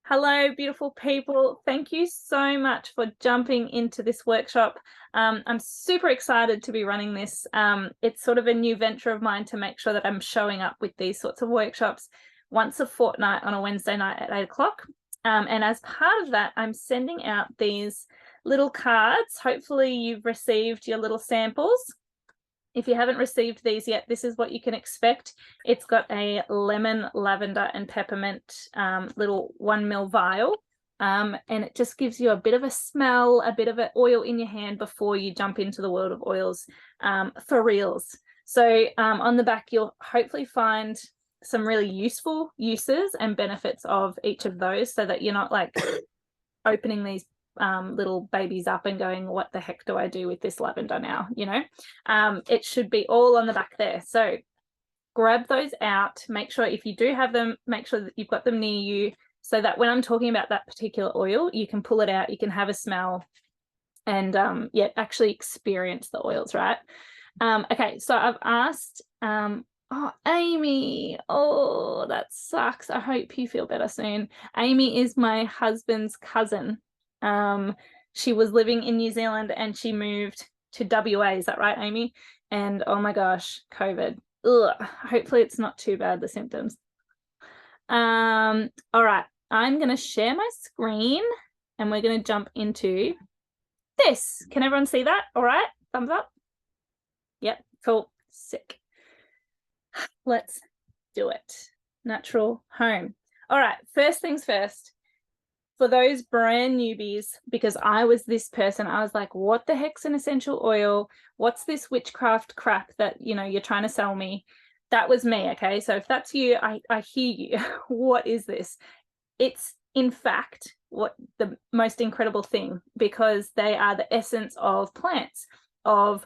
Hello, beautiful people. Thank you so much for jumping into this workshop. I'm super excited to be running this. It's sort of a new venture of mine to make sure that I'm showing up with these sorts of workshops once a fortnight on a Wednesday night at 8 o'clock. And as part of that, I'm sending out these little cards. Hopefully you've received your little samples. If you haven't received these yet, this is what you can expect. It's got a lemon, lavender, and peppermint little 1 ml vial. And it just gives you a bit of a smell, a bit of an oil in your hand before you jump into the world of oils for reals. So on the back, you'll hopefully find some really useful uses and benefits of each of those so that you're not like opening these little babies up and going, what the heck do I do with this lavender now? It should be all on the back there. So grab those out, make sure if you do have them, make sure that you've got them near you so that when I'm talking about that particular oil, you can pull it out, you can have a smell and actually experience the oils, right? Okay, so I've asked, oh, Amy, oh, that sucks. I hope you feel better soon. Amy is my husband's cousin. She was living in New Zealand and she moved to WA. Is that right, Amy? And oh my gosh, COVID. Ugh, hopefully it's not too bad, the symptoms. All right, I'm going to share my screen and we're going to jump into this. Can everyone see that? All right, thumbs up. Yep, cool, sick. Let's do it. Natural home. All right, first things first. For those brand newbies, because I was this person, I was like, what the heck's an essential oil? What's this witchcraft crap that, you're trying to sell me? That was me, okay? So if that's you, I hear you. What is this? It's, in fact, what the most incredible thing, because they are the essence of plants, of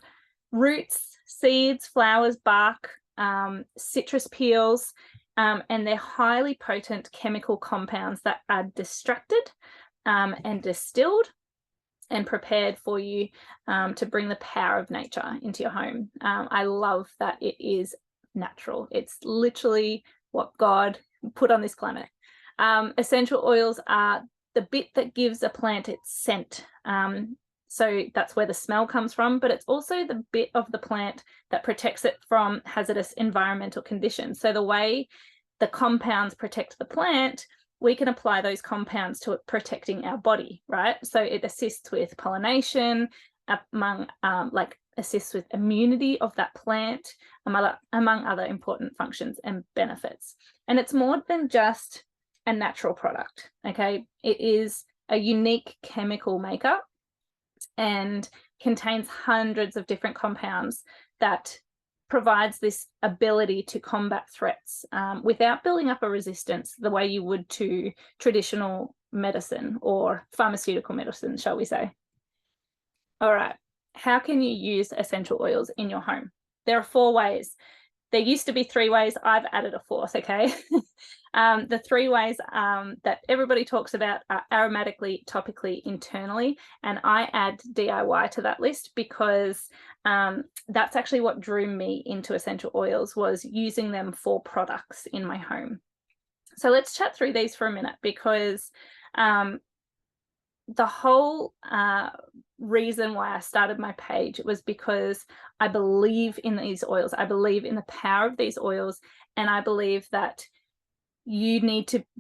roots, seeds, flowers, bark, citrus peels, and they're highly potent chemical compounds that are extracted and distilled and prepared for you to bring the power of nature into your home. I love that it is natural. It's literally what God put on this planet. Essential oils are the bit that gives a plant its scent. So that's where the smell comes from, but it's also the bit of the plant that protects it from hazardous environmental conditions. So the way the compounds protect the plant, we can apply those compounds to protecting our body, right? So it assists with pollination, assists with immunity of that plant, among other important functions and benefits. And it's more than just a natural product, okay? It is a unique chemical makeup and contains hundreds of different compounds that provides this ability to combat threats without building up a resistance the way you would to traditional medicine or pharmaceutical medicine, shall we say. All right, how can you use essential oils in your home? There are 4 ways. There used to be 3 ways. I've added a 4th, okay? The 3 ways that everybody talks about are aromatically, topically, internally, and I add DIY to that list because that's actually what drew me into essential oils, was using them for products in my home. So let's chat through these for a minute, because the whole reason why I started my page was because I believe in these oils. I believe in the power of these oils, and I believe that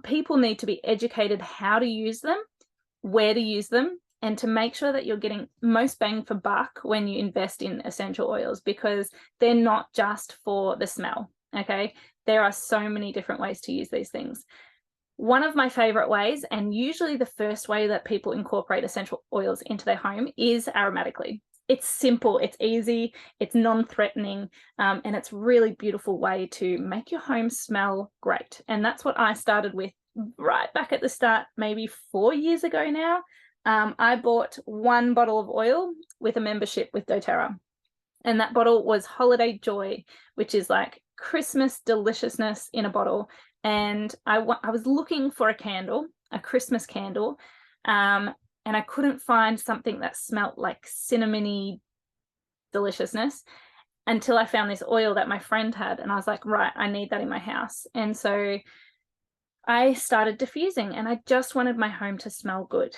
people need to be educated how to use them, where to use them, and to make sure that you're getting most bang for buck when you invest in essential oils, because they're not just for the smell, okay? There are so many different ways to use these things. One of my favorite ways, and usually the first way that people incorporate essential oils into their home, is aromatically. It's simple, it's easy, it's non-threatening, and it's really beautiful way to make your home smell great. And that's what I started with right back at the start, maybe 4 years ago now. I bought 1 bottle of oil with a membership with doTERRA. And that bottle was Holiday Joy, which is like Christmas deliciousness in a bottle. And I was looking for a candle, a Christmas candle, and I couldn't find something that smelt like cinnamony deliciousness until I found this oil that my friend had, and I was like, right, I need that in my house. And so I started diffusing, and I just wanted my home to smell good.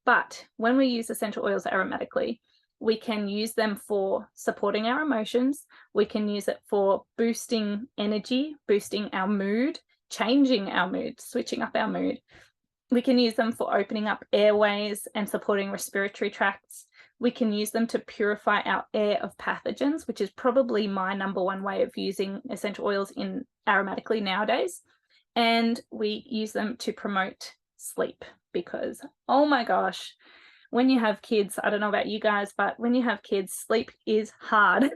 But when we use essential oils aromatically, we can use them for supporting our emotions. We can use it for boosting energy, boosting our mood, changing our mood, switching up our mood. We can use them for opening up airways and supporting respiratory tracts. We can use them to purify our air of pathogens, which is probably my number one way of using essential oils in aromatically nowadays. And we use them to promote sleep because, oh my gosh, when you have kids, I don't know about you guys, but when you have kids, sleep is hard.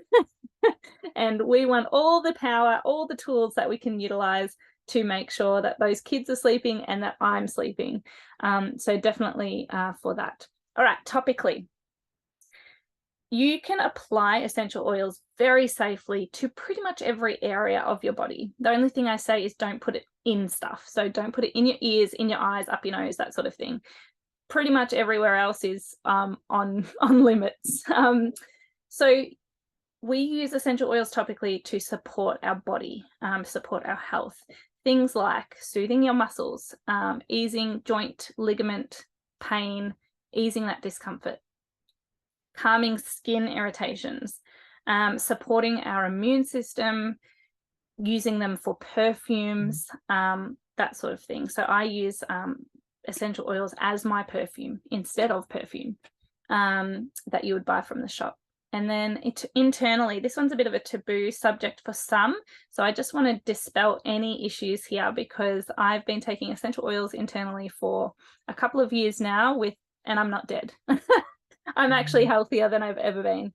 And we want all the power, all the tools that we can utilize to make sure that those kids are sleeping and that I'm sleeping. So definitely for that. All right, topically. You can apply essential oils very safely to pretty much every area of your body. The only thing I say is don't put it in stuff. So don't put it in your ears, in your eyes, up your nose, that sort of thing. Pretty much everywhere else is on limits. So we use essential oils topically to support our body, support our health. Things like soothing your muscles, easing joint ligament pain, easing that discomfort, calming skin irritations, supporting our immune system, using them for perfumes, that sort of thing. So I use essential oils as my perfume instead of perfume that you would buy from the shop. And then internally, this one's a bit of a taboo subject for some. So I just want to dispel any issues here because I've been taking essential oils internally for a couple of years now and I'm not dead. I'm actually healthier than I've ever been.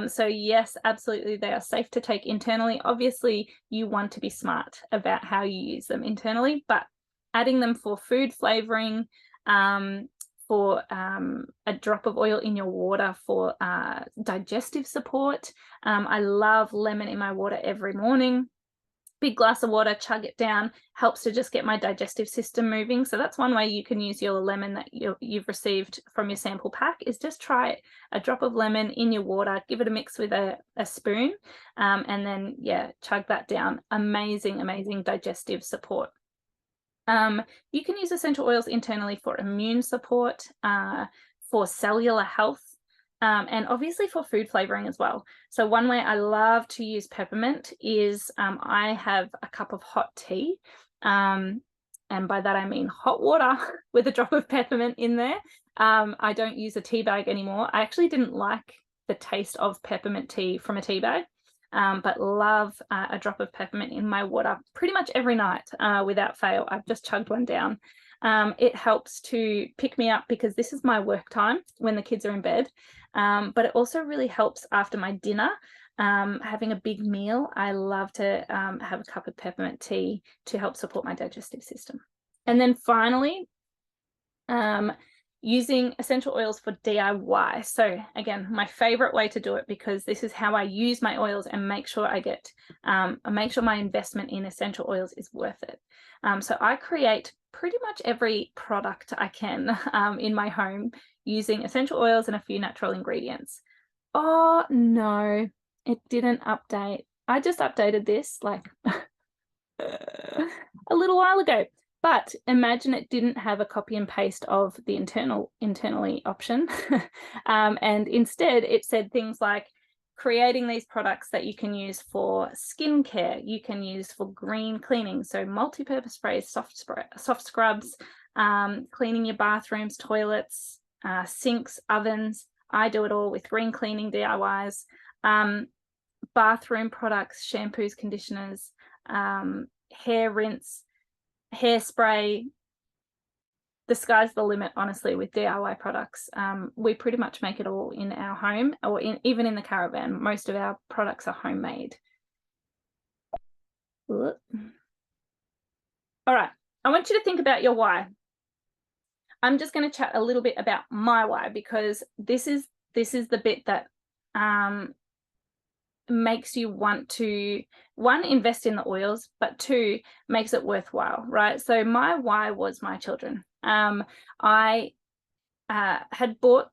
So yes, absolutely, they are safe to take internally. Obviously, you want to be smart about how you use them internally, but adding them for food flavoring, for a drop of oil in your water for digestive support. I love lemon in my water every morning. Big glass of water, chug it down, helps to just get my digestive system moving. So that's one way you can use your lemon that you've received from your sample pack, is just try a drop of lemon in your water, give it a mix with a spoon, and then, yeah, chug that down. Amazing, amazing digestive support. You can use essential oils internally for immune support, for cellular health, and obviously for food flavoring as well. So one way I love to use peppermint is I have a cup of hot tea, and by that I mean hot water with a drop of peppermint in there. I don't use a tea bag anymore. I actually didn't like the taste of peppermint tea from a tea bag. But love a drop of peppermint in my water pretty much every night without fail. I've just chugged one down. It helps to pick me up because this is my work time when the kids are in bed, but it also really helps after my dinner, having a big meal. I love to have a cup of peppermint tea to help support my digestive system. And then finally, using essential oils for DIY. So again, my favorite way to do it, because this is how I use my oils and make sure make sure my investment in essential oils is worth it. So I create pretty much every product I can in my home using essential oils and a few natural ingredients. Oh no, it didn't update. I just updated this like a little while ago. But imagine it didn't have a copy and paste of the internally option. And instead it said things like creating these products that you can use for skincare, you can use for green cleaning. So multi-purpose sprays, soft scrubs, cleaning your bathrooms, toilets, sinks, ovens. I do it all with green cleaning DIYs, bathroom products, shampoos, conditioners, hair rinse, hairspray. The sky's the limit, honestly, with DIY products. We pretty much make it all in our home, or even in the caravan. Most of our products are homemade. All right, I want you to think about your why. I'm just going to chat a little bit about my why, because this is the bit that makes you want to, one, invest in the oils, but two, makes it worthwhile, right? So my why was my children. I had bought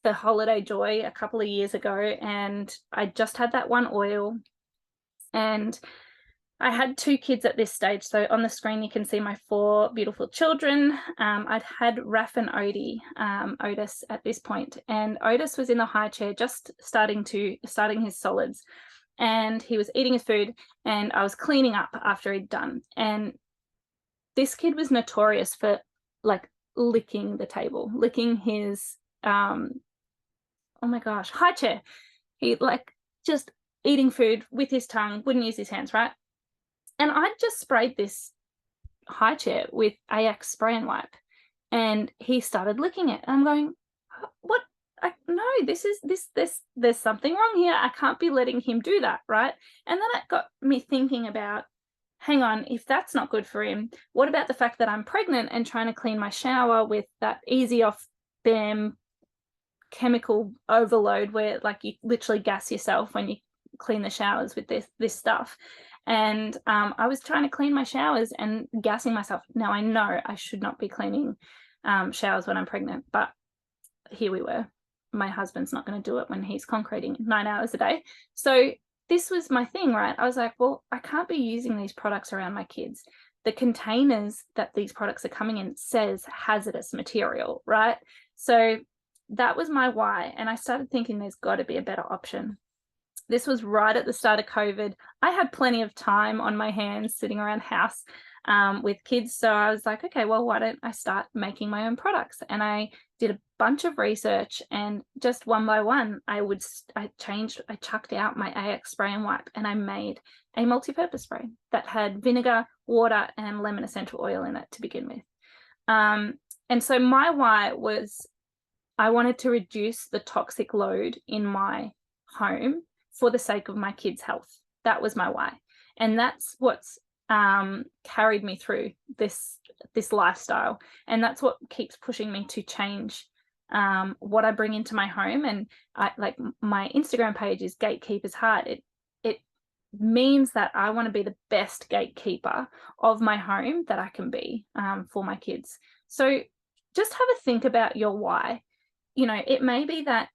the Holiday Joy a couple of years ago, and I just had that one oil, and I had 2 kids at this stage. So on the screen, you can see my 4 beautiful children. I'd had Raph and Otis at this point, and Otis was in the high chair, just starting his solids, and he was eating his food, and I was cleaning up after he'd done. And this kid was notorious for like licking the table, licking his, oh my gosh, high chair. He like just eating food with his tongue, wouldn't use his hands, right? And I just sprayed this high chair with AX spray and wipe, and he started licking it. And I'm going, what? No, there's something wrong here. I can't be letting him do that, right? And then it got me thinking about, hang on, if that's not good for him, what about the fact that I'm pregnant and trying to clean my shower with that easy off bam chemical overload where like you literally gas yourself when you clean the showers with this stuff. And I was trying to clean my showers and gassing myself. Now I know I should not be cleaning showers when I'm pregnant, but here we were. My husband's not going to do it when he's concreting 9 hours a day. So this was my thing, right? I was like, well, I can't be using these products around my kids. The containers that these products are coming in says hazardous material, right? So that was my why. And I started thinking there's got to be a better option. This was right at the start of COVID. I had plenty of time on my hands sitting around house with kids. So I was like, okay, well, why don't I start making my own products? And I did a bunch of research, and just one by one, I chucked out my AX spray and wipe, and I made a multi-purpose spray that had vinegar, water, and lemon essential oil in it to begin with. And so my why was I wanted to reduce the toxic load in my home for the sake of my kids' health. That was my why. And that's what's carried me through this lifestyle. And that's what keeps pushing me to change what I bring into my home. And I like my Instagram page is Gatekeeper's Heart. It means that I want to be the best gatekeeper of my home that I can be for my kids. So just have a think about your why. You know, it may be that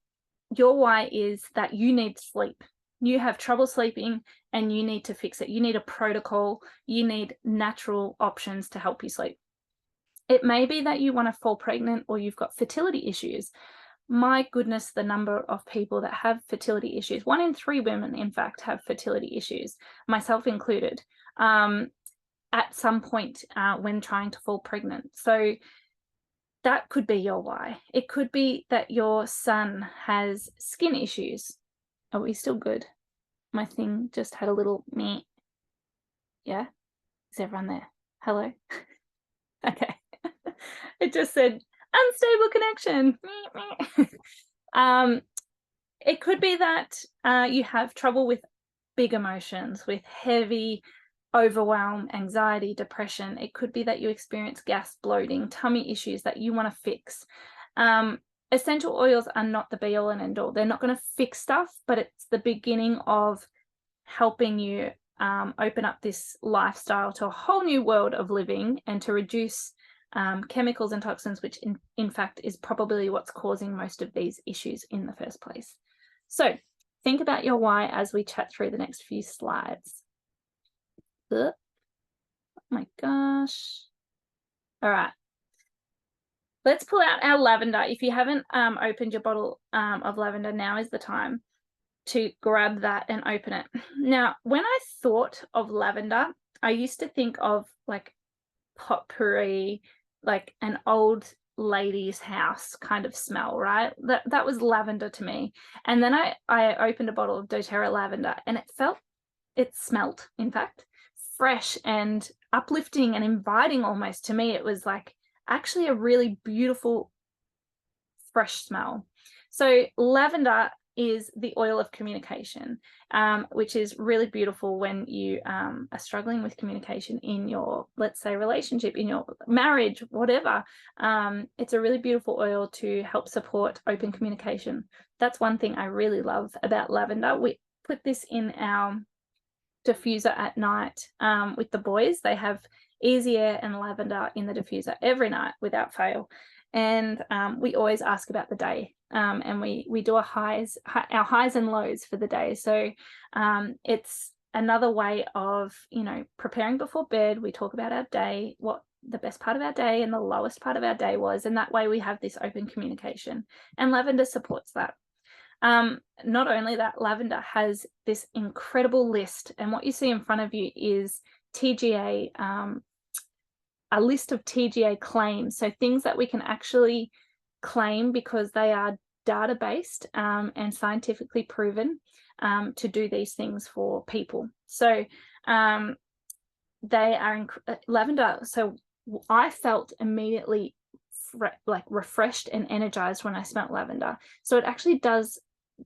your why is that you need sleep. You have trouble sleeping and you need to fix it. You need a protocol. You need natural options to help you sleep. It may be that you want to fall pregnant or you've got fertility issues. My goodness, the number of people that have fertility issues. 1 in 3 women, in fact, have fertility issues, myself included, at some point when trying to fall pregnant. So that could be your why. It could be that your son has skin issues. Are we still good? My thing just had a little meh. Yeah? Is everyone there? Hello? Okay. It just said unstable connection. It could be that you have trouble with big emotions, with heavy overwhelm, anxiety, depression. It could be that you experience gas, bloating, tummy issues that you want to fix. Essential oils are not the be all and end all. They're not going to fix stuff, but it's the beginning of helping you open up this lifestyle to a whole new world of living and to reduce chemicals and toxins, which in fact is probably what's causing most of these issues in the first place. So think about your why as we chat through the next few slides. Oh my gosh. All right. Let's pull out our lavender. If you haven't opened your bottle of lavender, now is the time to grab that and open it. Now, when I thought of lavender, I used to think of like potpourri, like an old lady's house kind of smell, right? That was lavender to me. And then I opened a bottle of doTERRA lavender, and it smelled, in fact, fresh and uplifting and inviting almost. To me, it was like actually a really beautiful, fresh smell. So lavender is the oil of communication, which is really beautiful when you are struggling with communication in your, let's say, relationship, in your marriage, whatever. It's a really beautiful oil to help support open communication. That's one thing I really love about lavender. We put this in our diffuser at night with the boys. They have easy air and lavender in the diffuser every night without fail. And we always ask about the day, and we do our highs and lows for the day. So it's another way of, you know, preparing before bed. We talk about our day, what the best part of our day and the lowest part of our day was, and that way we have this open communication, and lavender supports that. Not only that, lavender has this incredible list, and what you see in front of you is TGA, a list of TGA claims, so things that we can actually claim because they are data-based and scientifically proven to do these things for people. So they are lavender. So I felt immediately like refreshed and energized when I smelt lavender. So it actually does,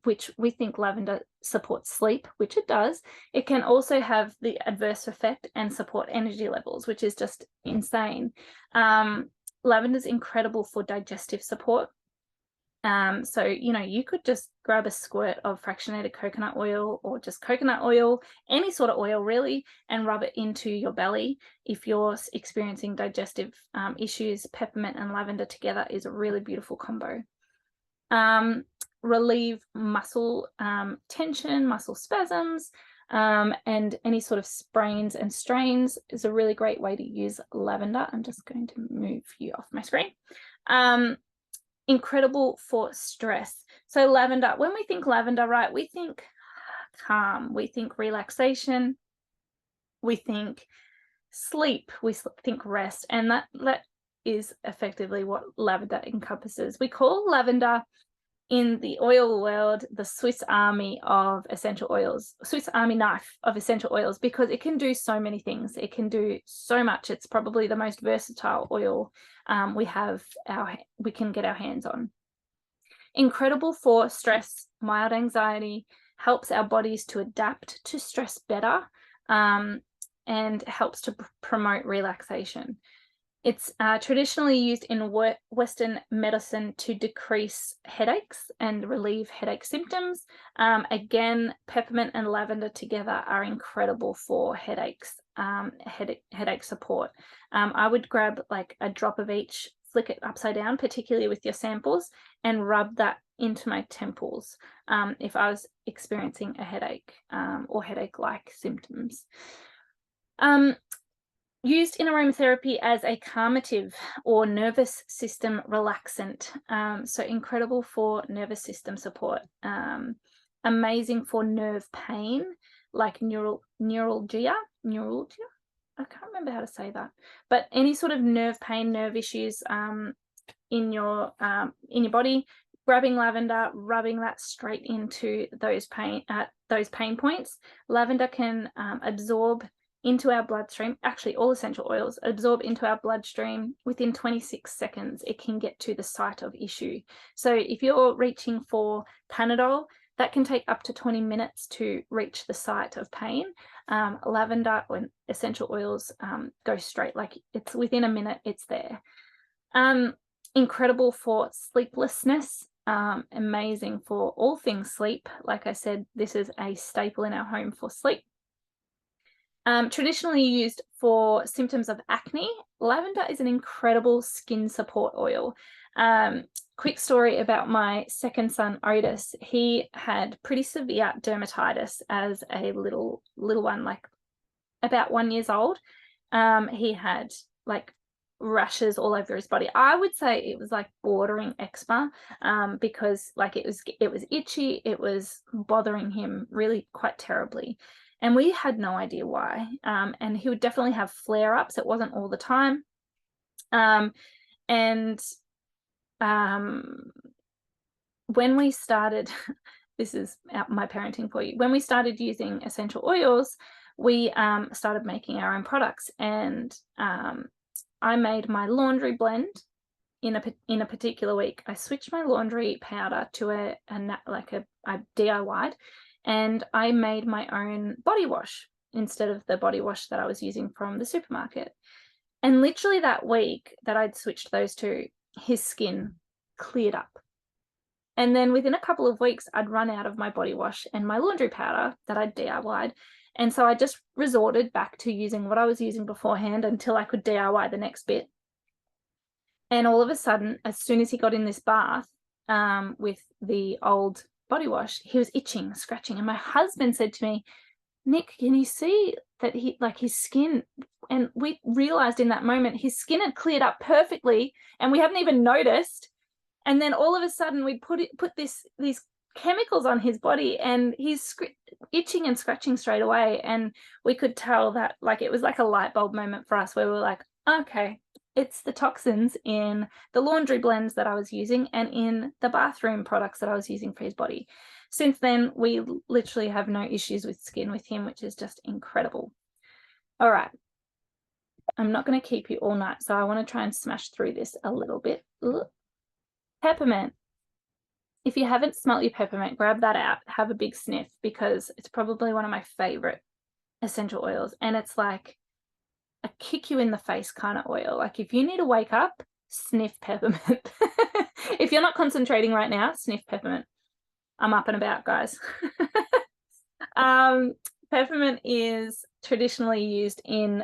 which we think lavender supports sleep, which it does. It can also have the adverse effect and support energy levels, which is just insane. Lavender is incredible for digestive support. So, you know, you could just grab a squirt of fractionated coconut oil or just coconut oil, any sort of oil really, and rub it into your belly. If you're experiencing digestive issues, peppermint and lavender together is a really beautiful combo. Relieve muscle tension, muscle spasms, and any sort of sprains and strains is a really great way to use lavender. I'm just going to move you off my screen. Incredible for stress. So lavender, when we think lavender, right, we think calm, we think relaxation, we think sleep, we think rest, and that is effectively what lavender encompasses. We call lavender in the oil world the Swiss Army of essential oils, Swiss Army knife of essential oils, because it can do so many things. It can do so much. It's probably the most versatile oil we can get our hands on. Incredible for stress, mild anxiety, helps our bodies to adapt to stress better, and helps to promote relaxation. It's traditionally used in Western medicine to decrease headaches and relieve headache symptoms. Again, peppermint and lavender together are incredible for headaches, headache support. I would grab like a drop of each, flick it upside down, particularly with your samples, and rub that into my temples if I was experiencing a headache or headache-like symptoms. Used in aromatherapy as a calmative or nervous system relaxant. So incredible for nervous system support. Amazing for nerve pain, like neuralgia. I can't remember how to say that. But any sort of nerve pain, nerve issues in your body, grabbing lavender, rubbing that straight into those pain points. Lavender can absorb into our bloodstream, actually all essential oils absorb into our bloodstream within 26 seconds. It can get to the site of issue. So if you're reaching for Panadol, that can take up to 20 minutes to reach the site of pain. Lavender and essential oils go straight, like it's within a minute, it's there. Incredible for sleeplessness, amazing for all things sleep. Like I said, this is a staple in our home for sleep. Traditionally used for symptoms of acne, lavender is an incredible skin support oil. Quick story about my second son, Otis. He had pretty severe dermatitis as a little one, like about 1 year old. He had like rashes all over his body. I would say it was like bordering eczema, because like it was itchy, it was bothering him really quite terribly. And we had no idea why. And he would definitely have flare-ups. It wasn't all the time. When we started, this is my parenting for you. When we started using essential oils, we started making our own products. And I made my laundry blend in a particular week. I switched my laundry powder to a DIY'd. And I made my own body wash instead of the body wash that I was using from the supermarket. And literally that week that I'd switched those two, his skin cleared up. And then within a couple of weeks, I'd run out of my body wash and my laundry powder that I'd DIY'd. And so I just resorted back to using what I was using beforehand until I could DIY the next bit. And all of a sudden, as soon as he got in this bath with the old body wash, he was itching, scratching, and my husband said to me, Nick, can you see that his skin, and we realized in that moment his skin had cleared up perfectly and we hadn't even noticed. And then all of a sudden we put these chemicals on his body and he's itching and scratching straight away. And we could tell that, like, it was like a light bulb moment for us where we were like, okay, it's the toxins in the laundry blends that I was using and in the bathroom products that I was using for his body. Since then, we literally have no issues with skin with him, which is just incredible. All right. I'm not going to keep you all night, so I want to try and smash through this a little bit. Ugh. Peppermint. If you haven't smelt your peppermint, grab that out, have a big sniff, because it's probably one of my favorite essential oils. And it's like a kick you in the face kind of oil. Like if you need to wake up, sniff peppermint. If you're not concentrating right now, sniff peppermint. I'm up and about, guys. Peppermint is traditionally used in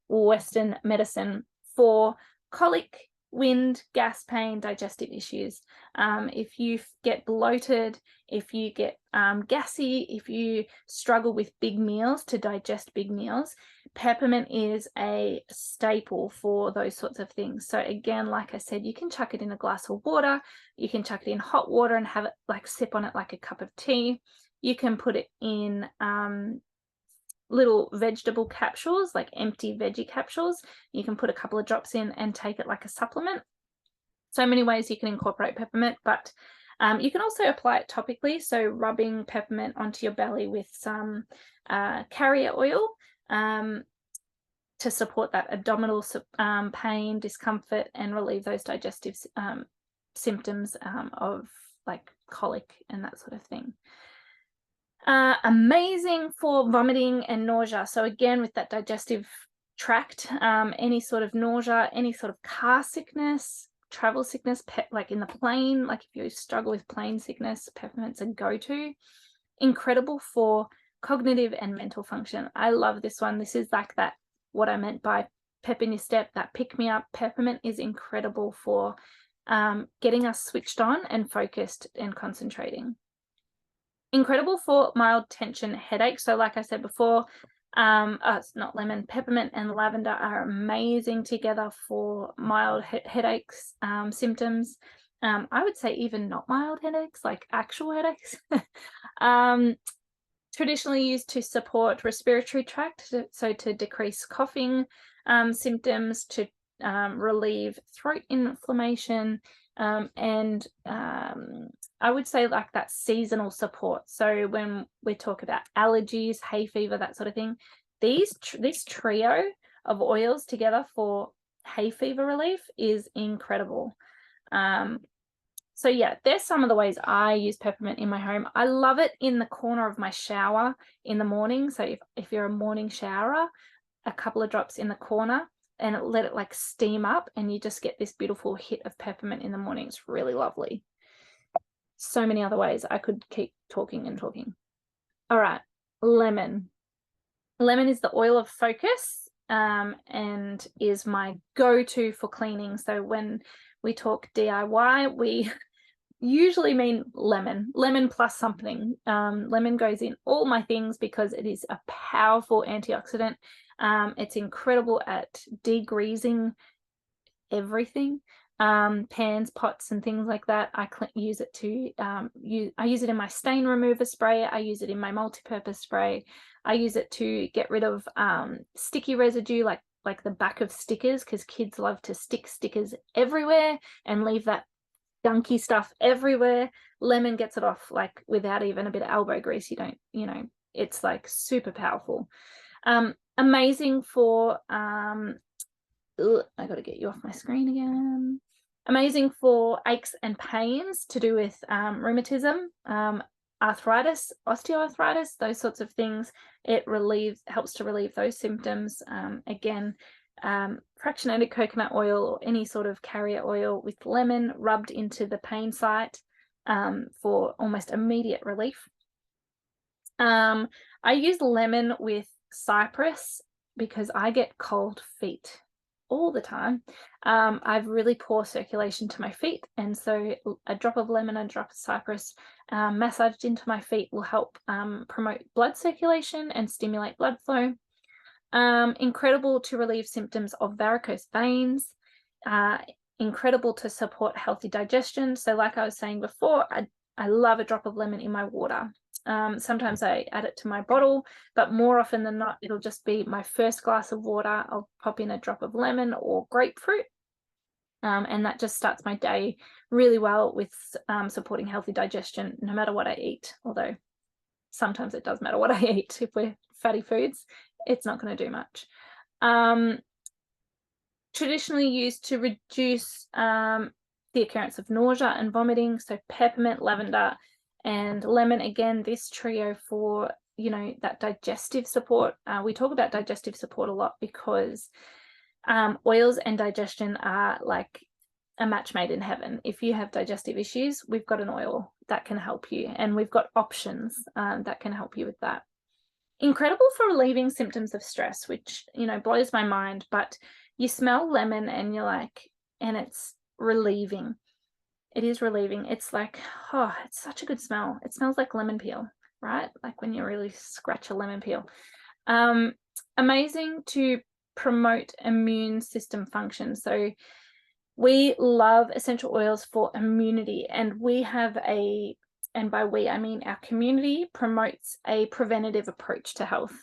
Western medicine for colic, wind, gas, pain, digestive issues. If you get bloated, if you get gassy, if you struggle with big meals, to digest big meals, peppermint is a staple for those sorts of things. So again, like I said, you can chuck it in a glass of water, you can chuck it in hot water and have it like sip on it like a cup of tea. You can put it in little vegetable capsules, like empty veggie capsules. You can put a couple of drops in and take it like a supplement. So many ways you can incorporate peppermint, but you can also apply it topically. So rubbing peppermint onto your belly with some carrier oil to support that abdominal pain, discomfort, and relieve those digestive symptoms of like colic and that sort of thing. Amazing for vomiting and nausea. So again, with that digestive tract, any sort of nausea, any sort of car sickness, travel sickness, like in the plane, like if you struggle with plane sickness, peppermint's a go-to. Incredible for cognitive and mental function. I love this one. This is like that, what I meant by pep in your step, that pick-me-up. Peppermint is incredible for getting us switched on and focused and concentrating. Incredible for mild tension headache. So like I said before, it's not lemon, peppermint and lavender are amazing together for mild headaches symptoms. I would say even not mild headaches, like actual headaches. Traditionally used to support respiratory tract, so to decrease coughing symptoms, to relieve throat inflammation, and I would say like that seasonal support. So when we talk about allergies, hay fever, that sort of thing, this trio of oils together for hay fever relief is incredible. So yeah, there's some of the ways I use peppermint in my home. I love it in the corner of my shower in the morning. So if you're a morning showerer, a couple of drops in the corner and let it like steam up, and you just get this beautiful hit of peppermint in the morning. It's really lovely. So many other ways I could keep talking and talking. All right, lemon. Lemon is the oil of focus and is my go-to for cleaning. So when we talk DIY, we usually mean lemon plus something. Lemon goes in all my things because it is a powerful antioxidant. It's incredible at degreasing everything, pans, pots, and things like that. I use it to I use it in my stain remover spray. I use it in my multi-purpose spray. I use it to get rid of sticky residue, like the back of stickers, because kids love to stick stickers everywhere and leave that gunky stuff everywhere. Lemon gets it off like without even a bit of elbow grease. You don't, it's like super powerful. Amazing for I got to get you off my screen again. Amazing for aches and pains to do with rheumatism, arthritis, osteoarthritis, those sorts of things. It helps to relieve those symptoms. Again, fractionated coconut oil or any sort of carrier oil with lemon rubbed into the pain site for almost immediate relief. I use lemon with cypress because I get cold feet. all the time, I've really poor circulation to my feet, and so a drop of lemon, a drop of cypress massaged into my feet will help promote blood circulation and stimulate blood flow. Incredible to relieve symptoms of varicose veins. Incredible to support healthy digestion. So like I was saying before, I love a drop of lemon in my water. Sometimes I add it to my bottle, but more often than not, it'll just be my first glass of water. I'll pop in a drop of lemon or grapefruit. And that just starts my day really well with supporting healthy digestion, no matter what I eat. Although sometimes it does matter what I eat. If we're fatty foods, it's not going to do much. Traditionally used to reduce the occurrence of nausea and vomiting. So peppermint, lavender, and lemon. Again, this trio for, you know, that digestive support. We talk about digestive support a lot because oils and digestion are like a match made in heaven. If you have digestive issues, we've got an oil that can help you, and we've got options that can help you with that. Incredible for relieving symptoms of stress, which, you know, blows my mind, but you smell lemon and you're like, and it's relieving. It is relieving. It's like, oh, it's such a good smell. It smells like lemon peel, right? Like when you really scratch a lemon peel. Amazing to promote immune system function. So we love essential oils for immunity, and we have and by we, I mean our community promotes a preventative approach to health.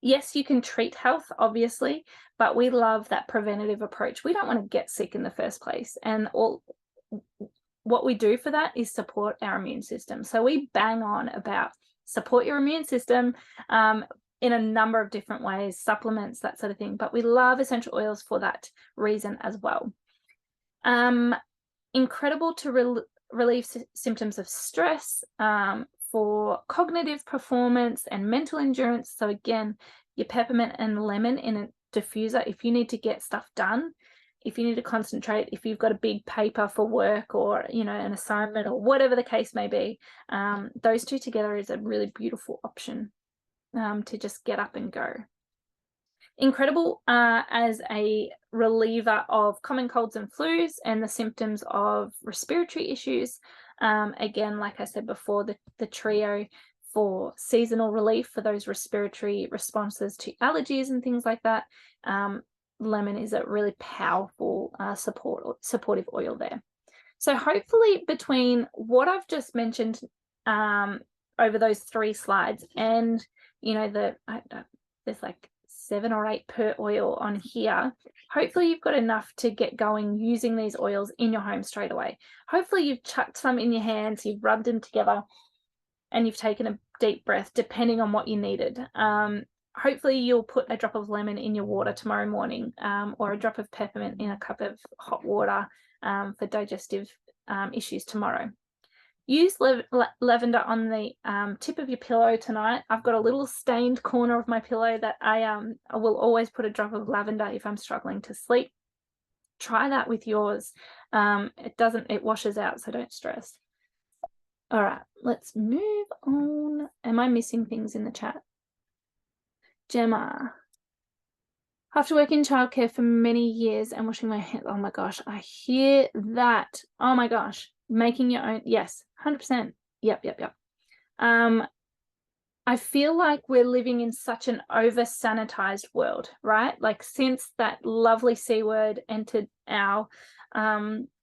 Yes, you can treat health, obviously, but we love that preventative approach. We don't want to get sick in the first place. And what we do for that is support our immune system. So we bang on about support your immune system in a number of different ways, supplements, that sort of thing. But we love essential oils for that reason as well. Incredible to relieve symptoms of stress, for cognitive performance and mental endurance. So again, your peppermint and lemon in a diffuser, if you need to get stuff done, if you need to concentrate, if you've got a big paper for work or, you know, an assignment or whatever the case may be, those two together is a really beautiful option to just get up and go. Incredible as a reliever of common colds and flus and the symptoms of respiratory issues. Again, like I said before, the trio for seasonal relief for those respiratory responses to allergies and things like that. Lemon is a really powerful supportive oil there. So hopefully between what I've just mentioned over those 3 slides and, you know, there's like 7 or 8 per oil on here. Hopefully you've got enough to get going using these oils in your home straight away. Hopefully you've chucked some in your hands, you've rubbed them together, and you've taken a deep breath, depending on what you needed. Hopefully you'll put a drop of lemon in your water tomorrow morning, or a drop of peppermint in a cup of hot water for digestive issues tomorrow. Use lavender on the tip of your pillow tonight. I've got a little stained corner of my pillow that I will always put a drop of lavender if I'm struggling to sleep. Try that with yours. It washes out, so don't stress. All right, let's move on. Am I missing things in the chat? Gemma. After working in childcare for many years and washing my hands, oh my gosh, I hear that. Oh my gosh, making your own, yes, 100%. Yep. I feel like we're living in such an over-sanitized world, right? Like since that lovely C word entered our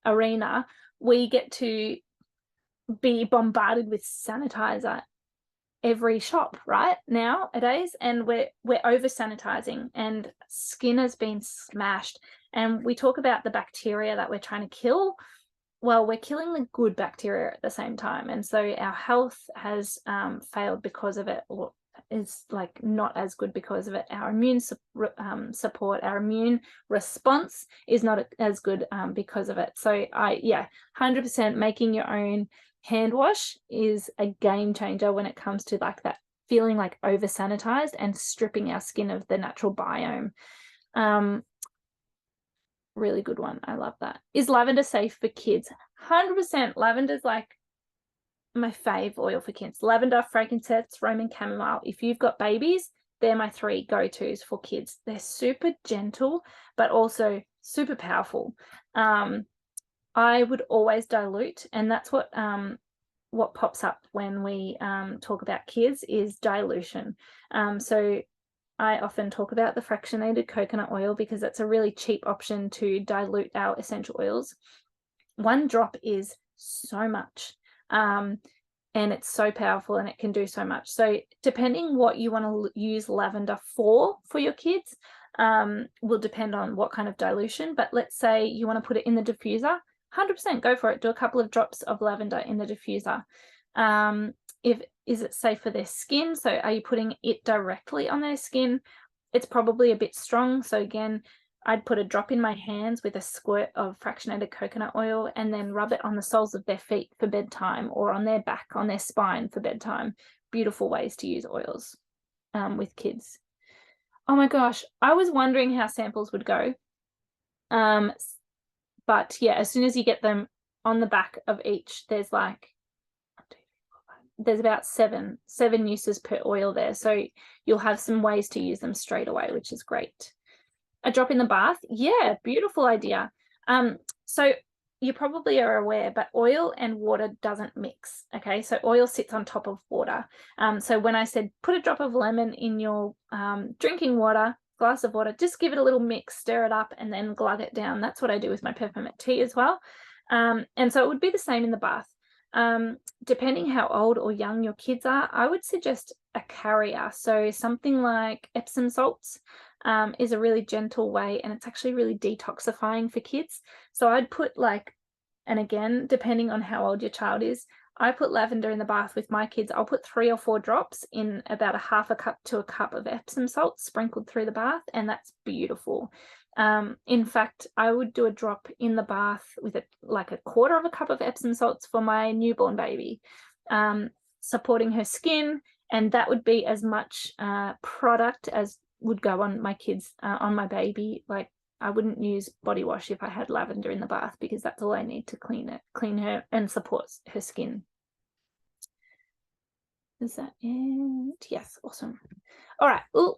arena, we get to be bombarded with sanitizer every shop right nowadays, and we're over sanitizing, and skin has been smashed. And we talk about the bacteria that we're trying to kill. Well, we're killing the good bacteria at the same time, and so our health has failed because of it, or is like not as good because of it. Our immune support, our immune response is not as good because of it. So 100% making your own hand wash is a game changer when it comes to like that feeling like over sanitized and stripping our skin of the natural biome. Really good one. I love that. Is lavender safe for kids? 100%. Lavender's like my fave oil for kids. Lavender, frankincense, Roman chamomile. If you've got babies, they're my 3 go-tos for kids. They're super gentle, but also super powerful. I would always dilute, and that's what pops up when we talk about kids is dilution. So I often talk about the fractionated coconut oil because that's a really cheap option to dilute our essential oils. 1 drop is so much, and it's so powerful, and it can do so much. So depending what you want to use lavender for your kids will depend on what kind of dilution. But let's say you want to put it in the diffuser, 100% go for it. Do a couple of drops of lavender in the diffuser. Is it safe for their skin? So are you putting it directly on their skin? It's probably a bit strong. So again, I'd put a drop in my hands with a squirt of fractionated coconut oil and then rub it on the soles of their feet for bedtime, or on their back, on their spine for bedtime. Beautiful ways to use oils with kids. Oh my gosh, I was wondering how samples would go. But yeah, as soon as you get them on the back of each, there's like, there's about seven uses per oil there. So you'll have some ways to use them straight away, which is great. A drop in the bath. Yeah, beautiful idea. So you probably are aware, but oil and water doesn't mix. Okay, so oil sits on top of water. So when I said put a drop of lemon in your drinking water, glass of water, just give it a little mix, stir it up, and then glug it down. That's what I do with my peppermint tea as well. And so it would be the same in the bath. Depending how old or young your kids are, I would suggest a carrier. So something like Epsom salts is a really gentle way, and it's actually really detoxifying for kids. So I'd put and again, depending on how old your child is, I put lavender in the bath with my kids. I'll put 3 or 4 drops in about a half a cup to a cup of Epsom salts sprinkled through the bath, and that's beautiful. In fact, I would do a drop in the bath with a quarter of a cup of Epsom salts for my newborn baby, supporting her skin, and that would be as much product as would go on my kids, on my baby. Like, I wouldn't use body wash if I had lavender in the bath, because that's all I need to clean her and support her skin. Is that it? Yes, awesome. All right. Oh,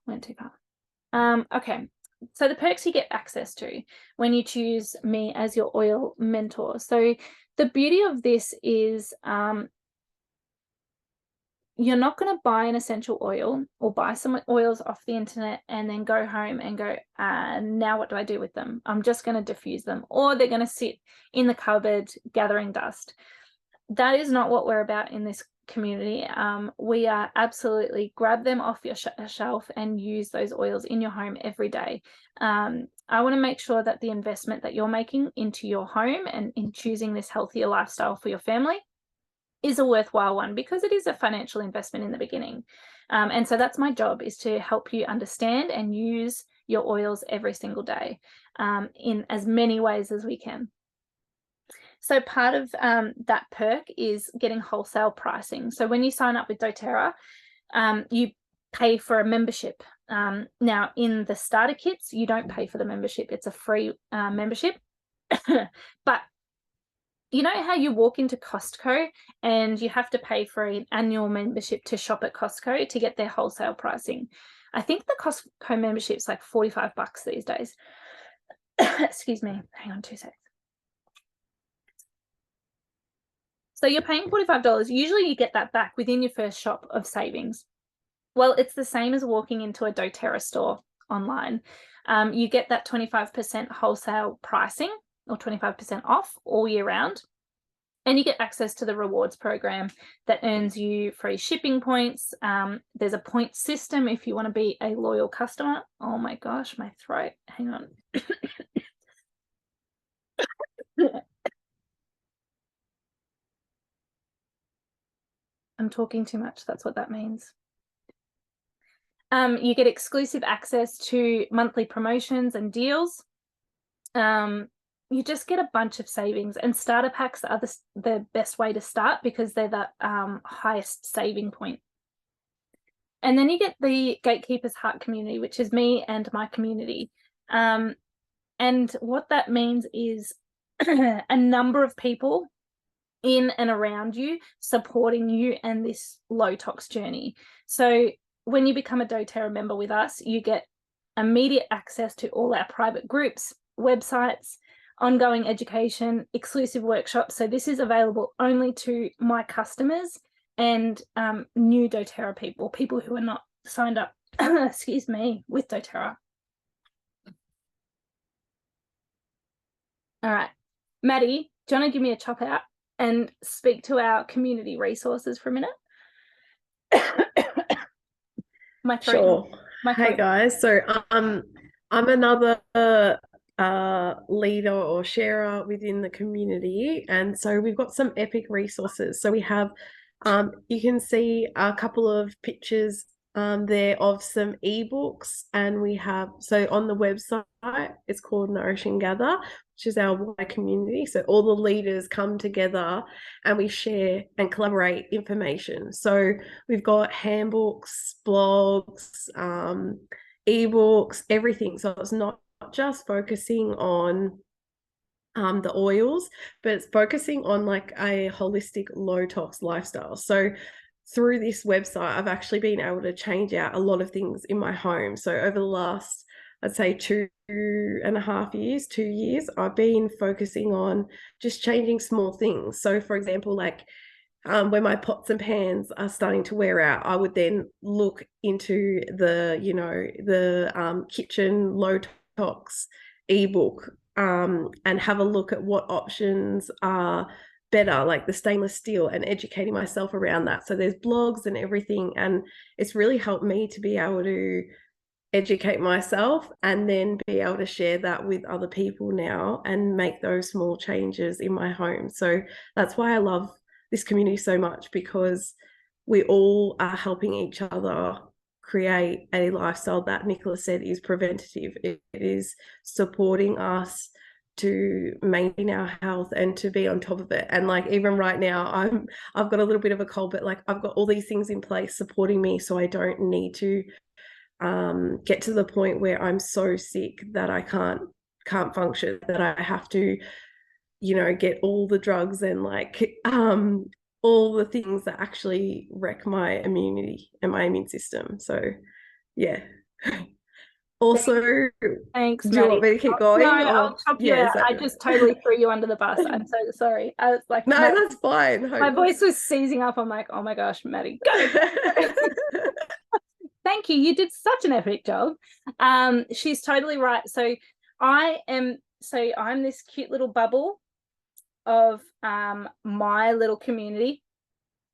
went too far. Okay. So the perks you get access to when you choose me as your oil mentor. So the beauty of this is you're not going to buy an essential oil or buy some oils off the internet and then go home and go, now what do I do with them? I'm just going to diffuse them, or they're going to sit in the cupboard gathering dust. That is not what we're about in this community. We are absolutely grab them off your shelf and use those oils in your home every day. I want to make sure that the investment that you're making into your home and in choosing this healthier lifestyle for your family is a worthwhile one, because it is a financial investment in the beginning. And so that's my job, is to help you understand and use your oils every single day in as many ways as we can. So part of that perk is getting wholesale pricing. So when you sign up with doTERRA, you pay for a membership. Now in the starter kits, you don't pay for the membership. It's a free membership. But you know how you walk into Costco and you have to pay for an annual membership to shop at Costco to get their wholesale pricing? I think the Costco membership's like $45 these days. Excuse me, hang on 2 seconds. So you're paying $45. Usually you get that back within your first shop of savings. Well, it's the same as walking into a doTERRA store online. You get that 25% wholesale pricing, or 25% off all year round. And you get access to the rewards program that earns you free shipping points. There's a point system if you want to be a loyal customer. Oh my gosh, my throat. Hang on. I'm talking too much. That's what that means. You get exclusive access to monthly promotions and deals. You just get a bunch of savings, and starter packs are the best way to start, because they're the highest saving point. And then you get the Gatekeepers Heart community, which is me and my community. And what that means is a number of people in and around you supporting you and this low tox journey. So when you become a doTERRA member with us, you get immediate access to all our private groups, websites, ongoing education, exclusive workshops. So this is available only to my customers and new doTERRA people who are not signed up, excuse me, with doTERRA. All right, Maddie, do you want to give me a chop out and speak to our community resources for a minute? Sure. Hey guys. So I'm another leader or sharer within the community, and so we've got some epic resources. So we have you can see a couple of pictures there of some ebooks, and we have, so on the website it's called Nourish and Gather, which is our wider community. So all the leaders come together and we share and collaborate information. So we've got handbooks, blogs, ebooks, everything. So it's not just focusing on the oils, but it's focusing on like a holistic low tox lifestyle. So through this website, I've actually been able to change out a lot of things in my home. So over the last, I'd say 2.5 years, 2 years, I've been focusing on just changing small things. So for example, like when my pots and pans are starting to wear out, I would then look into the, the kitchen low tox ebook and have a look at what options are better, like the stainless steel, and educating myself around that. So there's blogs and everything, and it's really helped me to be able to educate myself and then be able to share that with other people now and make those small changes in my home. So that's why I love this community so much, because we all are helping each other create a lifestyle that Nicola said is preventative. It is supporting us to maintain our health and to be on top of it. And like even right now, I've got a little bit of a cold, but like I've got all these things in place supporting me, so I don't need to get to the point where I'm so sick that I can't function, that I have to, get all the drugs and like all the things that actually wreck my immunity and my immune system. So yeah. Also, Thanks, do you Maddie. want me to keep No, going? I'll chop you out. I just totally threw you under the bus. I'm so sorry. I was like, no, that's fine. My voice was seizing up. I'm like, oh my gosh, Maddie, go. Thank you. You did such an epic job. She's totally right. So I'm this cute little bubble of my little community,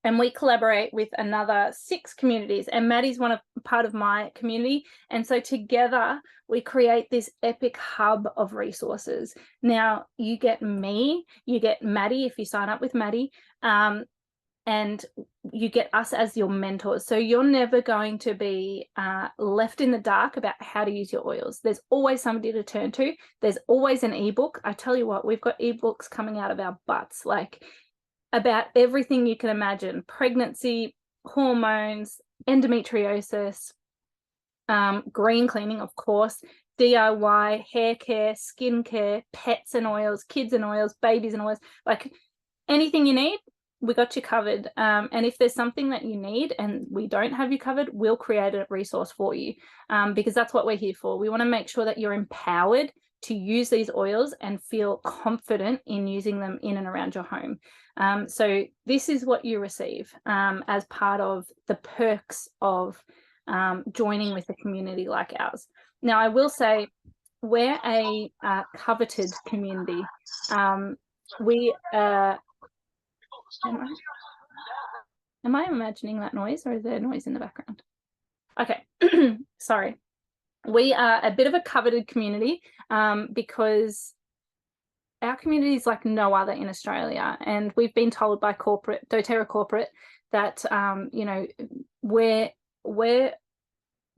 and we collaborate with another 6 communities, and Maddie's part of my community, and so together we create this epic hub of resources. Now you get me, you get Maddie if you sign up with Maddie, and you get us as your mentors. So you're never going to be left in the dark about how to use your oils. There's always somebody to turn to. There's always an ebook. I tell you what, we've got ebooks coming out of our butts, like about everything you can imagine: pregnancy, hormones, endometriosis, green cleaning, of course, DIY, hair care, skin care, pets and oils, kids and oils, babies and oils, like anything you need, we got you covered. And if there's something that you need and we don't have you covered, we'll create a resource for you, because that's what we're here for. We want to make sure that you're empowered to use these oils and feel confident in using them in and around your home. So this is what you receive as part of the perks of joining with a community like ours. Now, I will say we're a coveted community. We am I imagining that noise, or is there noise in the background? Okay, sorry. We are a bit of a coveted community because our community is like no other in Australia, and we've been told by doTERRA corporate that we're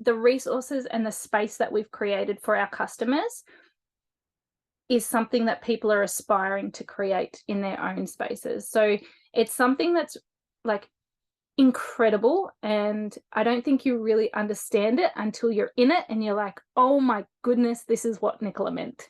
the resources and the space that we've created for our customers is something that people are aspiring to create in their own spaces. So it's something that's like incredible, and I don't think you really understand it until you're in it and you're like, oh my goodness, this is what Nicola meant.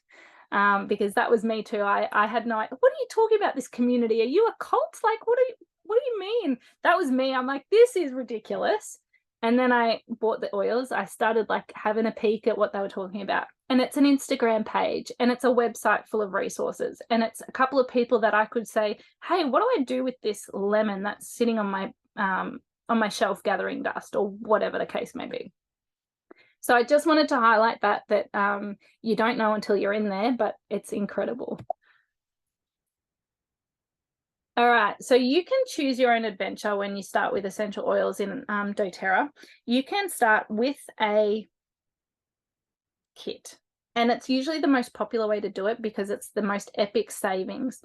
Because that was me too. I had no idea. What are you talking about, this community? Are you a cult? Like, what do you mean? That was me. I'm like, this is ridiculous. And then I bought the oils. I started like having a peek at what they were talking about. And it's an Instagram page and it's a website full of resources. And it's a couple of people that I could say, hey, what do I do with this lemon that's sitting on my shelf gathering dust, or whatever the case may be. So I just wanted to highlight that you don't know until you're in there, but it's incredible. All right, so you can choose your own adventure when you start with essential oils in doTERRA. You can start with a kit, and it's usually the most popular way to do it because it's the most epic savings.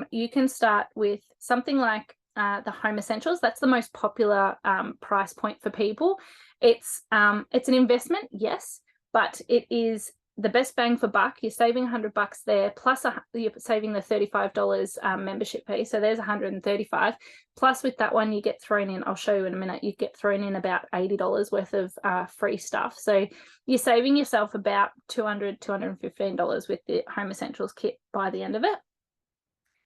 You can start with something like the Home Essentials. That's the most popular price point for people. It's an investment, yes, but it is the best bang for buck. You're saving $100 there, plus you're saving the $35 membership fee. So there's $135. Plus with that one, you get thrown in, I'll show you in a minute, you get thrown in about $80 worth of free stuff. So you're saving yourself about $200, $215 with the Home Essentials kit by the end of it.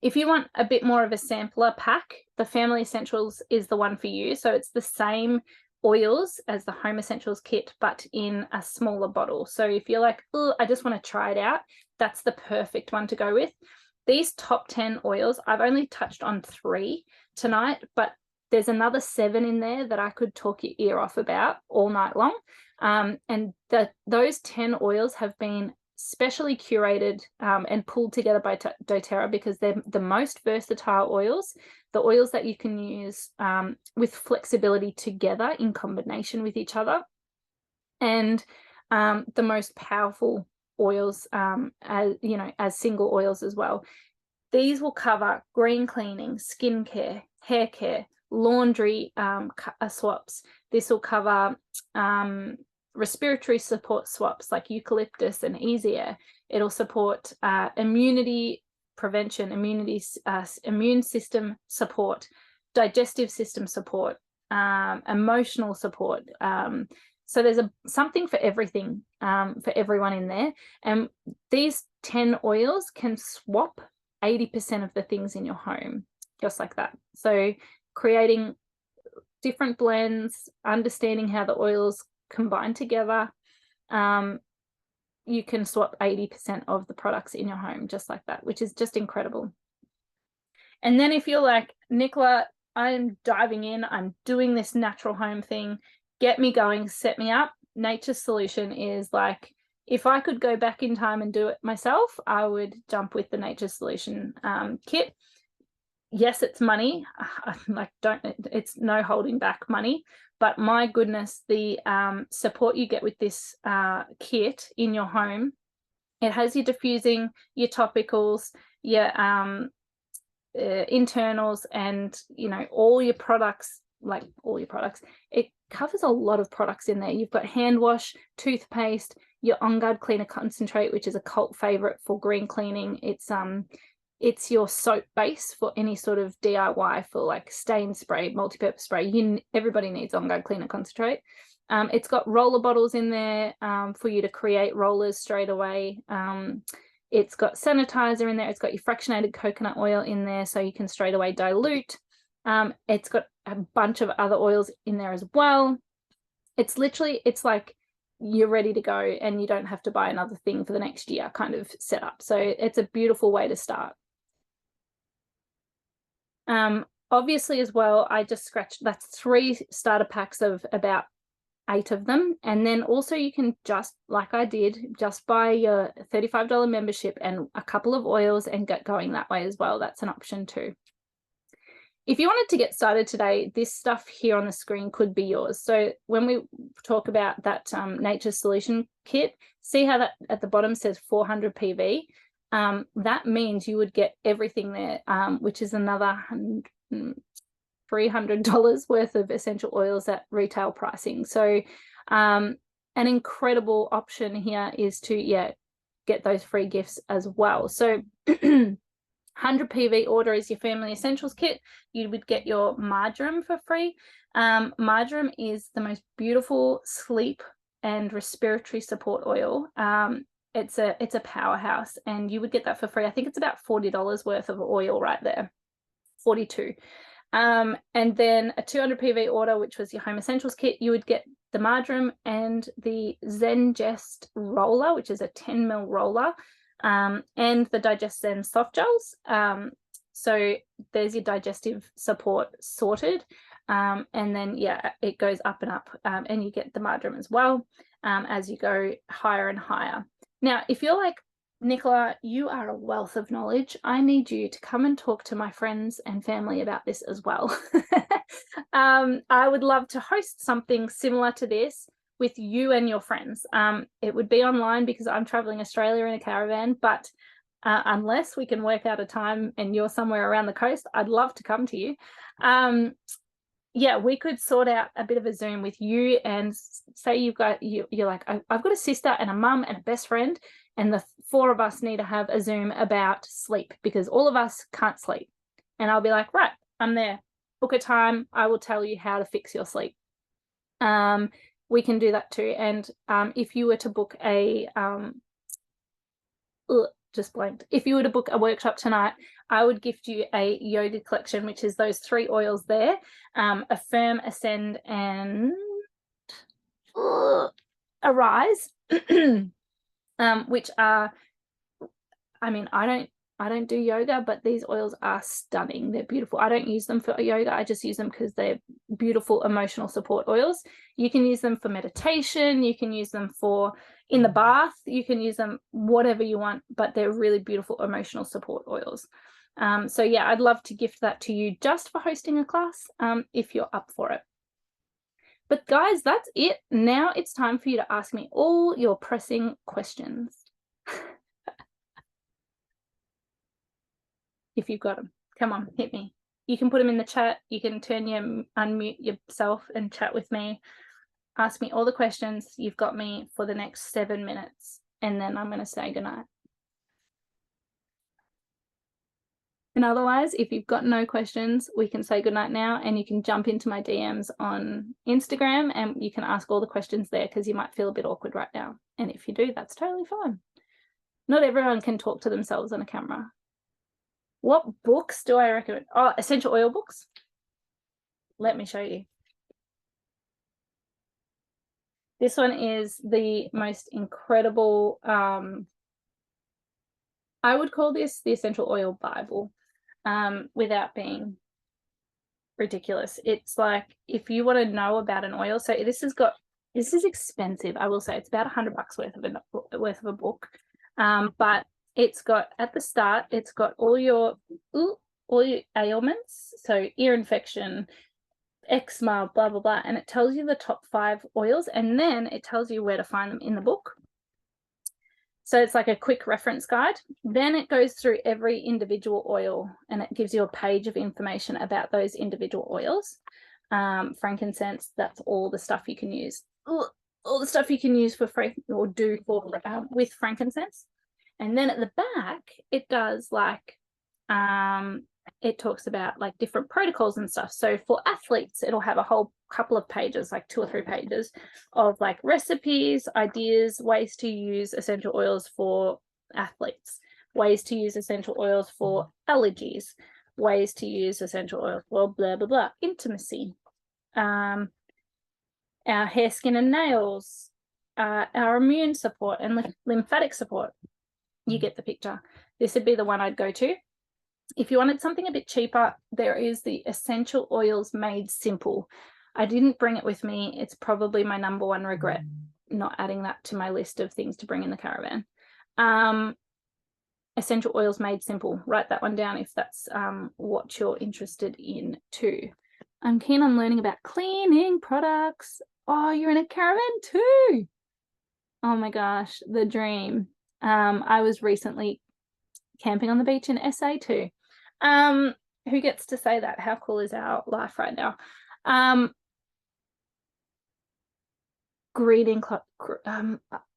If you want a bit more of a sampler pack, the Family Essentials is the one for you. So it's the same oils as the Home Essentials kit, but in a smaller bottle. So if you're like, oh, I just want to try it out, that's the perfect one to go with. These top 10 oils, I've only touched on 3 tonight, but there's another 7 in there that I could talk your ear off about all night long. And those 10 oils have been specially curated and pulled together by doTERRA because they're the most versatile oils, the oils that you can use with flexibility together in combination with each other, and the most powerful oils as single oils as well. These will cover green cleaning, skincare, hair care, laundry swaps. This will cover respiratory support swaps like eucalyptus and easy air. It'll support immunity prevention, immune system support, digestive system support, emotional support. So there's something for everything, for everyone in there. And these 10 oils can swap 80% of the things in your home, just like that. So creating different blends, understanding how the oils combine together, you can swap 80% of the products in your home just like that, which is just incredible. And then if you're like, Nicola, I'm diving in, I'm doing this natural home thing, get me going, set me up, Nature's Solution is like, if I could go back in time and do it myself, I would jump with the Nature's Solution kit. Yes, it's money, it's no holding back money, but my goodness, the support you get with this kit in your home, it has your diffusing, your topicals, your internals, and all your products, it covers a lot of products in there. You've got hand wash, toothpaste, your On Guard Cleaner Concentrate, which is a cult favorite for green cleaning. It's your soap base for any sort of DIY for like stain spray, multi-purpose spray. Everybody needs On Guard Cleaner Concentrate. It's got roller bottles in there for you to create rollers straight away. It's got sanitizer in there. It's got your fractionated coconut oil in there so you can straight away dilute. It's got a bunch of other oils in there as well. It's like you're ready to go and you don't have to buy another thing for the next year kind of setup. So it's a beautiful way to start. Obviously as well, I just scratched, that's 3 starter packs of about 8 of them. And then also you can just, like I did, just buy your $35 membership and a couple of oils and get going that way as well. That's an option too. If you wanted to get started today, this stuff here on the screen could be yours. So when we talk about that Nature's Solution kit, see how that at the bottom says 400 PV? That means you would get everything there, which is another $300 worth of essential oils at retail pricing. So an incredible option here is to get those free gifts as well. So 100 PV order is your Family Essentials kit. You would get your marjoram for free. Marjoram is the most beautiful sleep and respiratory support oil. It's a powerhouse, and you would get that for free. I think it's about $40 worth of oil right there, 42. And then a 200 PV order, which was your home essentials kit, you would get the marjoram and the Zengest roller, which is a 10 ml roller, and the Digest Zen soft gels. So there's your digestive support sorted. And then, yeah, it goes up and up, and you get the marjoram as well as you go higher and higher. Now, if you're like, Nicola, you are a wealth of knowledge, I need you to come and talk to my friends and family about this as well. I would love to host something similar to this with you and your friends. It would be online because I'm traveling Australia in a caravan, but unless we can work out a time and you're somewhere around the coast, I'd love to come to you. Yeah, we could sort out a bit of a Zoom with you, and say you're like, I've got a sister and a mum and a best friend, and the 4 of us need to have a Zoom about sleep because all of us can't sleep. And I'll be like, right, I'm there. Book a time. I will tell you how to fix your sleep. We can do that too. And if you were to book a just blanked. If you were to book a workshop tonight, I would gift you a yoga collection, which is those 3 oils there, Affirm, Ascend, and Arise, which are, I mean, I don't do yoga, but these oils are stunning. They're beautiful. I don't use them for yoga. I just use them because they're beautiful emotional support oils. You can use them for meditation. You can use them for in the bath. You can use them whatever you want, but they're really beautiful emotional support oils. So yeah, I'd love to gift that to you just for hosting a class, if you're up for it. But guys, that's it. Now it's time for you to ask me all your pressing questions. If you've got them, come on, hit me. You can put them in the chat. You can unmute yourself and chat with me. Ask me all the questions. You've got me for the next 7 minutes, and then I'm going to say goodnight. And otherwise, if you've got no questions, we can say goodnight now, and you can jump into my DMs on Instagram and you can ask all the questions there because you might feel a bit awkward right now. And if you do, that's totally fine. Not everyone can talk to themselves on a camera. What books do I recommend? Oh, essential oil books. Let me show you. This one is the most incredible, I would call this the Essential Oil Bible, without being ridiculous. It's like, if you want to know about an oil, so this is expensive, I will say. It's about $100 worth of a book. But it's got, at the start, it's got all your ailments, so ear infection, eczema, blah blah blah, and it tells you the top 5 oils, and then it tells you where to find them in the book. So it's like a quick reference guide. Then it goes through every individual oil, and it gives you a page of information about those individual oils. Frankincense, that's all the stuff you can use. All the stuff you can use for with frankincense. And then at the back, it does like, it talks about like different protocols and stuff. So for athletes, it'll have a whole couple of pages, like 2 or 3 pages of like recipes, ideas, ways to use essential oils for athletes, ways to use essential oils for allergies, ways to use essential oils for blah, blah, blah, intimacy, our hair, skin, and nails, our immune support and lymphatic support. You get the picture. This would be the one I'd go to. If you wanted something a bit cheaper, there is the Essential Oils Made Simple. I didn't bring it with me. It's probably my #1 regret, not adding that to my list of things to bring in the caravan. Essential Oils Made Simple. Write that one down if that's what you're interested in too. I'm keen on learning about cleaning products. Oh, you're in a caravan too. Oh my gosh, the dream. I was recently camping on the beach in SA too. Who gets to say that? How cool is our life right now?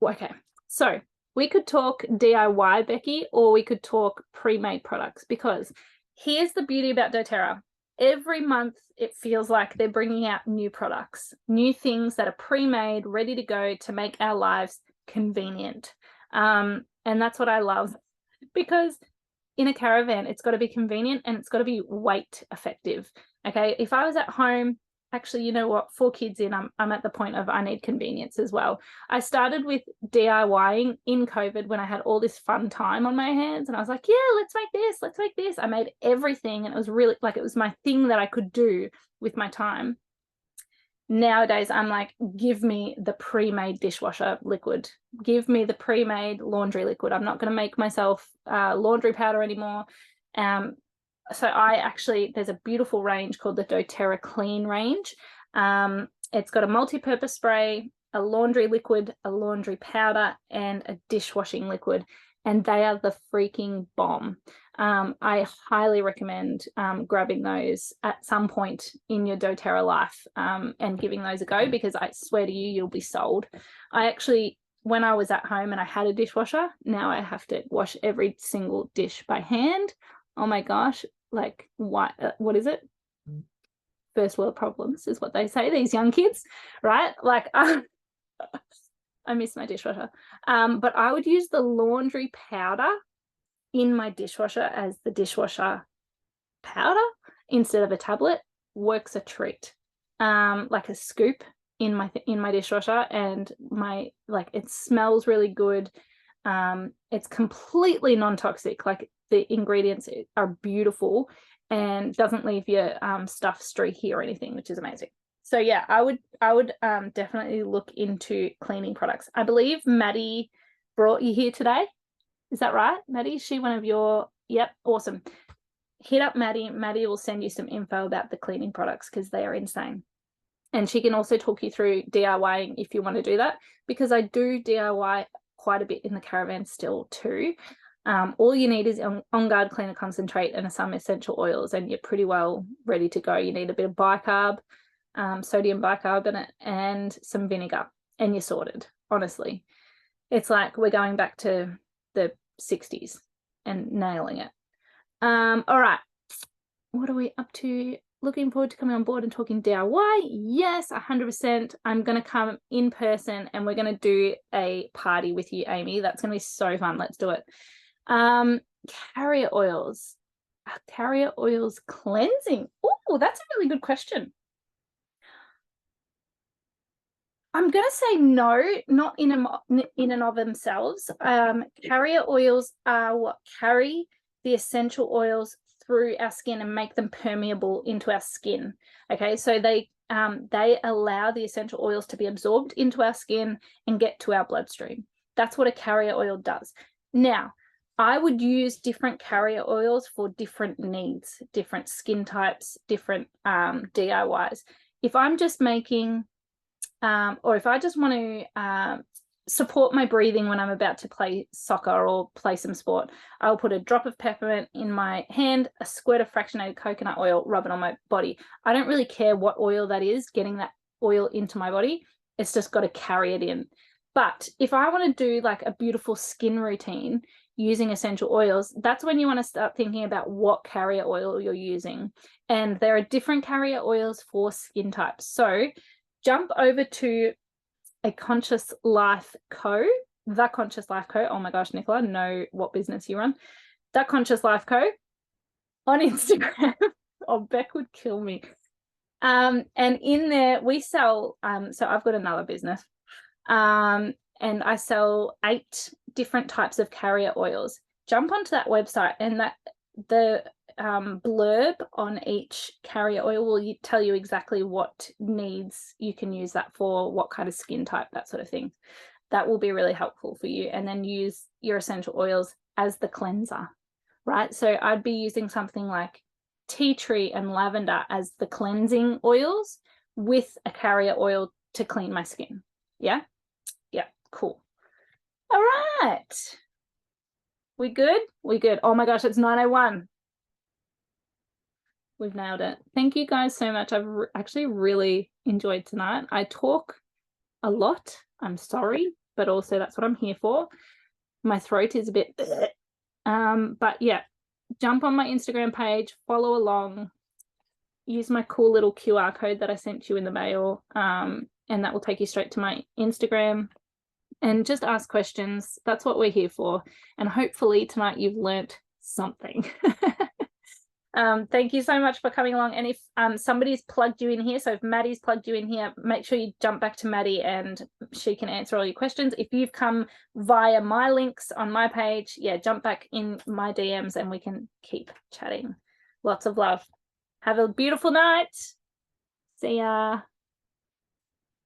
Okay, so we could talk DIY, Becky, or we could talk pre-made products, because here's the beauty about doTERRA. Every month it feels like they're bringing out new products, new things that are pre-made, ready to go to make our lives convenient. And that's what I love, because in a caravan, it's got to be convenient and it's got to be weight effective. Okay, if I was at home, actually, you know what, 4 kids in, I'm at the point of I need convenience as well. I started with DIYing in COVID when I had all this fun time on my hands, and I was like, yeah, let's make this. I made everything, and it was really like, it was my thing that I could do with my time. Nowadays, I'm like, give me the pre-made dishwasher liquid. Give me the pre-made laundry liquid. I'm not going to make myself laundry powder anymore. So there's a beautiful range called the doTERRA Clean range. It's got a multi-purpose spray, a laundry liquid, a laundry powder, and a dishwashing liquid. And they are the freaking bomb. I highly recommend grabbing those at some point in your doTERRA life and giving those a go, because I swear to you, you'll be sold. When I was at home and I had a dishwasher, now I have to wash every single dish by hand. Oh my gosh, like what is it? First world problems is what they say, these young kids, right? Like I miss my dishwasher. But I would use the laundry powder in my dishwasher as the dishwasher powder instead of a tablet. Works a treat. Like a scoop in my dishwasher, and it smells really good. It's completely non-toxic. Like the ingredients are beautiful and doesn't leave your stuff streaky or anything, which is amazing. So yeah, I would definitely look into cleaning products. I believe Maddie brought you here today. Is that right, Maddie? Is she one of your? Yep, awesome. Hit up Maddie. Maddie will send you some info about the cleaning products because they are insane. And she can also talk you through DIYing if you want to do that, because I do DIY quite a bit in the caravan still too. All you need is On Guard Cleaner Concentrate and some essential oils, and you're pretty well ready to go. You need a bit of bicarb, sodium bicarbonate, and some vinegar, and you're sorted. Honestly, it's like we're going back to the 60s and nailing it. All right, what are we up to? Looking forward to coming on board and talking DIY. Yes, 100%. I'm going to come in person and we're going to do a party with you, Amy. That's going to be so fun. Let's do it. Carrier oils. Carrier oils cleansing. Oh, that's a really good question. I'm going to say no, not in and of themselves. Carrier oils are what carry the essential oils through our skin and make them permeable into our skin. Okay, so they allow the essential oils to be absorbed into our skin and get to our bloodstream. That's what a carrier oil does. Now, I would use different carrier oils for different needs, different skin types, different DIYs. If I'm just making, or if I just want to support my breathing when I'm about to play soccer or play some sport, I'll put a drop of peppermint in my hand, a squirt of fractionated coconut oil, rub it on my body. I don't really care what oil that is, getting that oil into my body. It's just got to carry it in. But if I want to do like a beautiful skin routine using essential oils, that's when you want to start thinking about what carrier oil you're using. And there are different carrier oils for skin types. So jump over to a Conscious Life Co. The Conscious Life Co. Oh my gosh, Nicola, know what business you run. The Conscious Life Co. on Instagram. Oh, Beck would kill me. And in there we sell, so I've got another business. And I sell 8 different types of carrier oils. Jump onto that website, and the blurb on each carrier oil will tell you exactly what needs you can use that for, what kind of skin type, that sort of thing. That will be really helpful for you. And then use your essential oils as the cleanser, right? So I'd be using something like tea tree and lavender as the cleansing oils with a carrier oil to clean my skin. Yeah? Yeah, cool. All right. We good? We good. Oh my gosh, it's 9:01. We've nailed it. Thank you guys so much. I've actually really enjoyed tonight. I talk a lot. I'm sorry, but also that's what I'm here for. My throat is a bit but yeah, jump on my Instagram page, follow along, use my cool little QR code that I sent you in the mail, and that will take you straight to my Instagram, and just ask questions. That's what we're here for. And hopefully tonight you've learnt something. Thank you so much for coming along. And if somebody's plugged you in here, so if Maddie's plugged you in here, make sure you jump back to Maddie and she can answer all your questions. If you've come via my links on my page, yeah, jump back in my DMs and we can keep chatting. Lots of love. Have a beautiful night. See ya.